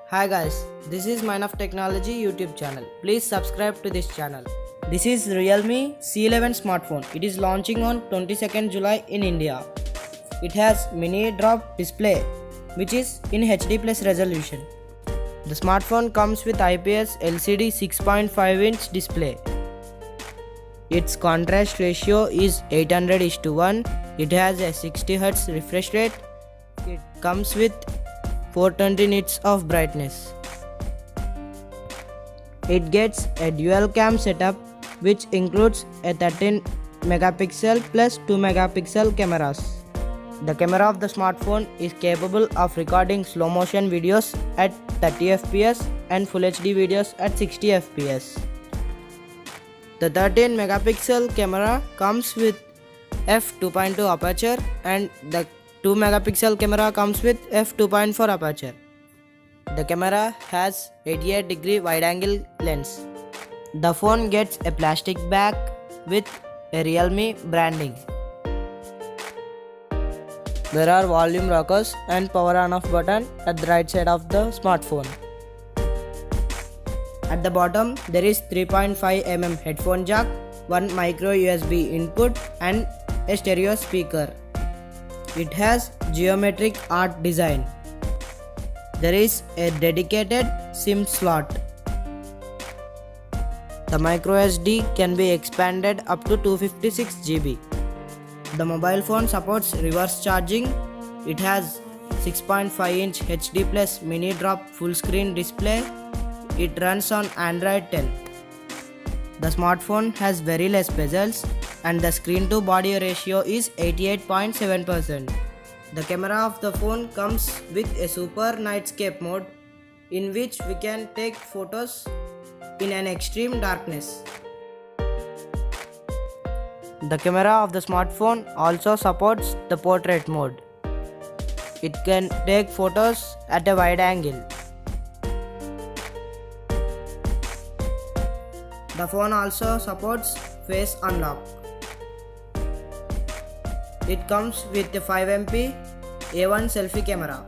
Hi guys, this is Mind of Technology YouTube channel. Please subscribe to this channel. This is Realme C11 smartphone. It is launching on 22nd July in India. It has mini drop display which is in HD plus resolution. The smartphone comes with IPS LCD 6.5-inch display. Its contrast ratio is 800:1. It has a 60 Hz refresh rate. It comes with 420 nits of brightness. It gets a dual cam setup which includes a 13 megapixel plus 2 megapixel cameras. The camera of the smartphone is capable of recording slow motion videos at 30 fps and Full HD videos at 60 fps. The 13 megapixel camera comes with f2.2 aperture and the 2 megapixel camera comes with f2.4 aperture. The camera has 88-degree wide-angle lens. The phone gets a plastic back with a Realme branding. There are volume rockers and power on-off button at the right side of the smartphone. At the bottom, there is 3.5mm headphone jack, one micro USB input and a stereo speaker. It has geometric art design. There is a dedicated SIM slot. The micro SD can be expanded up to 256 GB. The mobile phone supports reverse charging. It has 6.5-inch HD plus mini drop full screen display. It runs on Android 10. The smartphone has very less bezels and the screen to body ratio is 88.7%. The camera of the phone comes with a super nightscape mode in which we can take photos in an extreme darkness. The camera of the smartphone also supports the portrait mode. It can take photos at a wide angle. The phone also supports face unlock. It comes with a 5MP A1 selfie camera.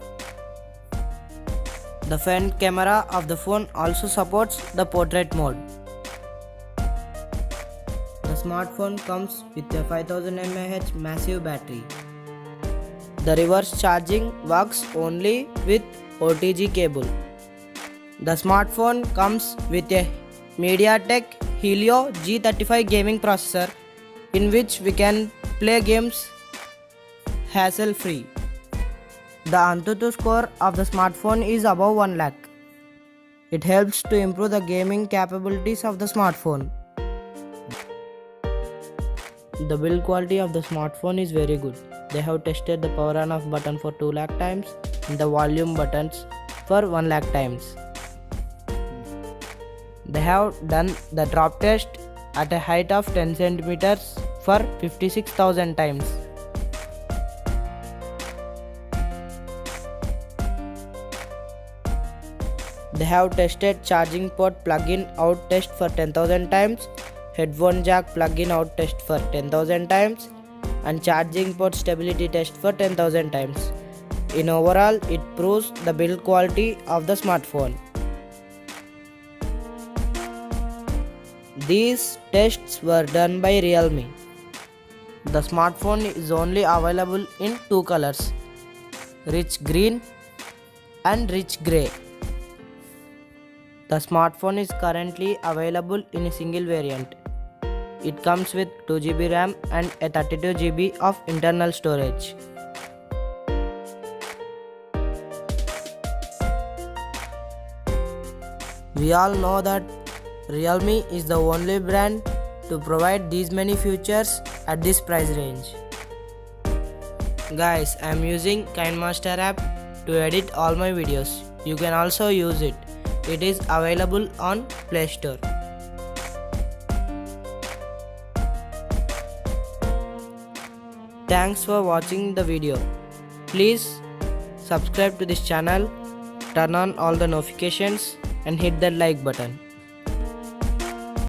The front camera of the phone also supports the portrait mode. The smartphone comes with a 5000 mAh massive battery. The reverse charging works only with OTG cable. The smartphone comes with a MediaTek Helio G35 gaming processor in which we can play games hassle-free. The Antutu score of the smartphone is above 1 lakh. It helps to improve the gaming capabilities of the smartphone. The build quality of the smartphone is very good. They have tested the power on off button for 2 lakh times and the volume buttons for 1 lakh times. They have done the drop test at a height of 10 centimeters for 56,000 times. They have tested charging port plug-in out test for 10,000 times, headphone jack plug-in out test for 10,000 times and charging port stability test for 10,000 times. In overall, it proves the build quality of the smartphone. These tests were done by Realme. The smartphone is only available in two colors, rich green and rich grey. The smartphone is currently available in a single variant. It comes with 2 GB RAM and a 32 GB of internal storage. We all know that Realme is the only brand to provide these many features at this price range. Guys, I am using KineMaster app to edit all my videos. You can also use it. It is available on Play Store. Thanks for watching the video. Please subscribe to this channel, turn on all the notifications and hit the like button.